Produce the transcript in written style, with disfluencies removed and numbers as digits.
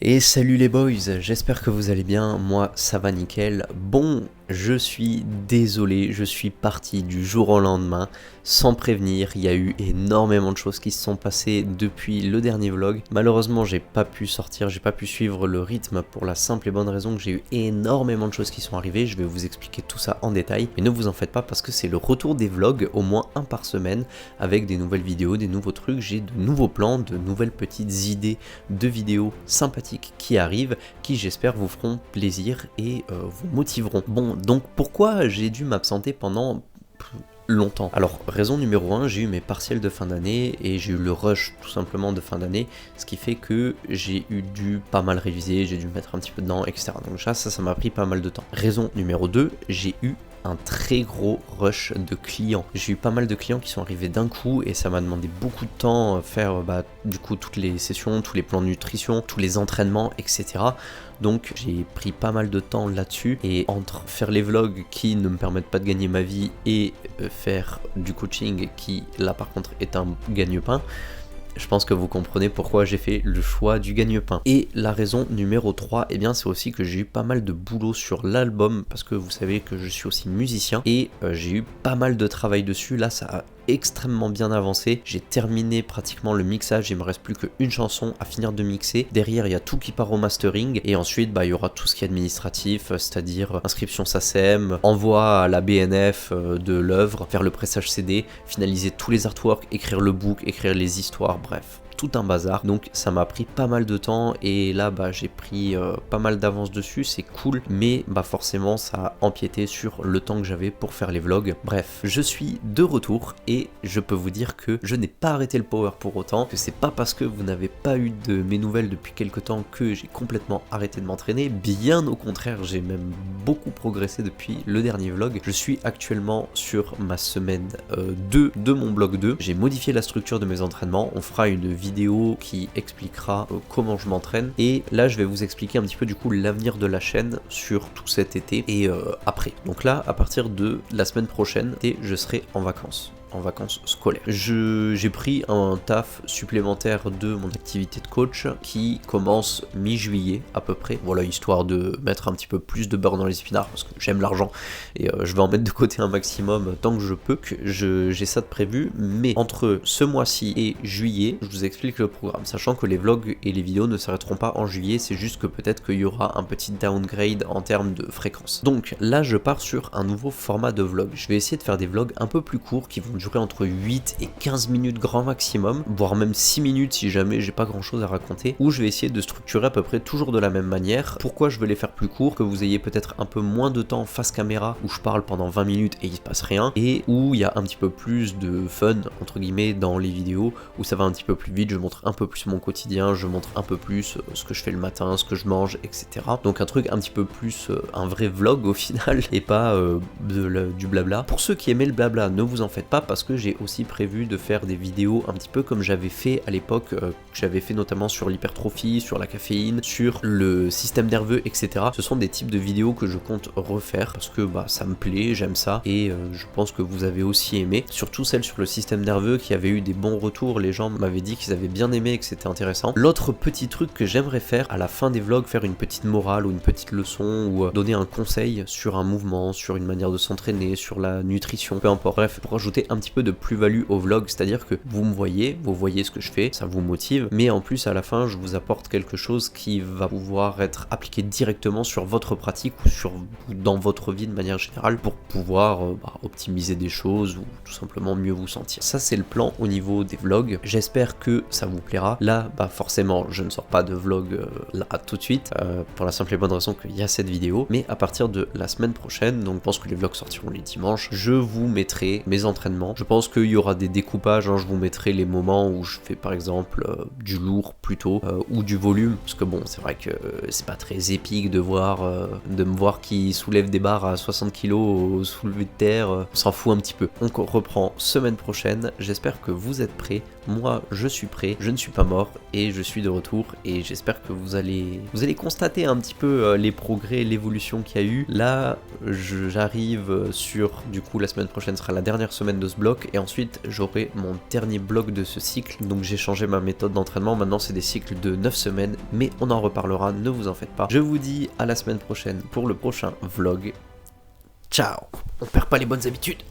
Et salut les boys, j'espère que vous allez bien, moi ça va nickel. Bon, je suis désolé, je suis parti du jour au lendemain, sans prévenir, il y a eu énormément de choses qui se sont passées depuis le dernier vlog. Malheureusement j'ai pas pu sortir, j'ai pas pu suivre le rythme pour la simple et bonne raison que j'ai eu énormément de choses qui sont arrivées. Je vais vous expliquer tout ça en détail, mais ne vous en faites pas parce que c'est le retour des vlogs, au moins un par semaine, avec des nouvelles vidéos, des nouveaux trucs, j'ai de nouveaux plans, de nouvelles petites idées de vidéos sympathiques qui arrivent, qui j'espère vous feront plaisir et vous motiveront. Bon, donc pourquoi j'ai dû m'absenter pendant longtemps? Alors, raison numéro 1, j'ai eu mes partiels de fin d'année et j'ai eu le rush tout simplement de fin d'année, ce qui fait que j'ai eu dû pas mal réviser, j'ai dû me mettre un petit peu dedans, etc. Donc ça m'a pris pas mal de temps. Raison numéro 2, j'ai eu un très gros rush de clients. J'ai eu pas mal de clients qui sont arrivés d'un coup et ça m'a demandé beaucoup de temps faire du coup toutes les sessions, tous les plans de nutrition, tous les entraînements, etc. Donc j'ai pris pas mal de temps là-dessus et entre faire les vlogs qui ne me permettent pas de gagner ma vie et faire du coaching qui là par contre est un gagne-pain, je pense que vous comprenez pourquoi j'ai fait le choix du gagne-pain. Et la raison numéro 3, eh bien c'est aussi que j'ai eu pas mal de boulot sur l'album, parce que vous savez que je suis aussi musicien, et j'ai eu pas mal de travail dessus. Là ça a extrêmement bien avancé, j'ai terminé pratiquement le mixage, il me reste plus qu'une chanson à finir de mixer. Derrière il y a tout qui part au mastering, et ensuite il y aura tout ce qui est administratif, c'est-à-dire inscription SACEM, envoi à la BNF de l'œuvre, faire le pressage CD, finaliser tous les artworks, écrire le book, écrire les histoires, bref, tout un bazar. Donc ça m'a pris pas mal de temps et là j'ai pris pas mal d'avance dessus, c'est cool, mais forcément ça a empiété sur le temps que j'avais pour faire les vlogs. Bref, je suis de retour et je peux vous dire que je n'ai pas arrêté le power pour autant, que c'est pas parce que vous n'avez pas eu de mes nouvelles depuis quelques temps que j'ai complètement arrêté de m'entraîner, bien au contraire, j'ai même beaucoup progressé depuis le dernier vlog. Je suis actuellement sur ma semaine 2 de mon blog 2, j'ai modifié la structure de mes entraînements, on fera une vidéo qui expliquera comment je m'entraîne et là je vais vous expliquer un petit peu du coup l'avenir de la chaîne sur tout cet été et après. Donc là à partir de la semaine prochaine je serai en vacances scolaires. J'ai pris un taf supplémentaire de mon activité de coach qui commence mi-juillet à peu près, voilà, histoire de mettre un petit peu plus de beurre dans les épinards parce que j'aime l'argent et je vais en mettre de côté un maximum tant que je peux, que j'ai ça de prévu. Mais entre ce mois-ci et juillet, je vous explique le programme, sachant que les vlogs et les vidéos ne s'arrêteront pas en juillet, c'est juste que peut-être qu'il y aura un petit downgrade en termes de fréquence. Donc là je pars sur un nouveau format de vlog, je vais essayer de faire des vlogs un peu plus courts qui vont durer entre 8 et 15 minutes grand maximum, voire même 6 minutes si jamais j'ai pas grand chose à raconter, où je vais essayer de structurer à peu près toujours de la même manière. Pourquoi je veux les faire plus courts? Que vous ayez peut-être un peu moins de temps face caméra où je parle pendant 20 minutes et il se passe rien, et où il y a un petit peu plus de fun entre guillemets dans les vidéos, où ça va un petit peu plus vite, je montre un peu plus mon quotidien, je montre un peu plus ce que je fais le matin, ce que je mange, etc. Donc un truc un petit peu plus un vrai vlog au final et pas du blabla. Pour ceux qui aimaient le blabla, ne vous en faites pas parce que j'ai aussi prévu de faire des vidéos un petit peu comme j'avais fait à l'époque, que j'avais fait notamment sur l'hypertrophie, sur la caféine, sur le système nerveux, etc. Ce sont des types de vidéos que je compte refaire parce que ça me plaît, j'aime ça et je pense que vous avez aussi aimé, surtout celle sur le système nerveux qui avait eu des bons retours, les gens m'avaient dit qu'ils avaient bien aimé et que c'était intéressant. L'autre petit truc que j'aimerais faire à la fin des vlogs, faire une petite morale ou une petite leçon ou donner un conseil sur un mouvement, sur une manière de s'entraîner, sur la nutrition, peu importe, bref, pour ajouter un petit peu de plus-value au vlog, c'est-à-dire que vous me voyez, vous voyez ce que je fais, ça vous motive, mais en plus à la fin je vous apporte quelque chose qui va pouvoir être appliqué directement sur votre pratique ou dans votre vie de manière générale pour pouvoir optimiser des choses ou tout simplement mieux vous sentir. Ça c'est le plan au niveau des vlogs, j'espère que ça vous plaira. Là forcément je ne sors pas de vlog là tout de suite pour la simple et bonne raison qu'il y a cette vidéo, mais à partir de la semaine prochaine, donc je pense que les vlogs sortiront les dimanches, je vous mettrai mes entraînements. Je pense qu'il y aura des découpages, je vous mettrai les moments où je fais par exemple du lourd plutôt ou du volume, parce que bon c'est vrai que c'est pas très épique de me voir qui soulève des barres à 60 kg au soulevé de terre, on s'en fout un petit peu. On reprend semaine prochaine, j'espère que vous êtes prêts, moi je suis prêt, je ne suis pas mort et je suis de retour et j'espère que vous allez constater un petit peu les progrès, l'évolution qu'il y a eu. Là j'arrive sur, du coup la semaine prochaine sera la dernière semaine de ce ce bloc et ensuite j'aurai mon dernier bloc de ce cycle. Donc j'ai changé ma méthode d'entraînement, maintenant c'est des cycles de 9 semaines, mais on en reparlera, ne vous en faites pas. Je vous dis à la semaine prochaine pour le prochain vlog. Ciao, on perd pas les bonnes habitudes.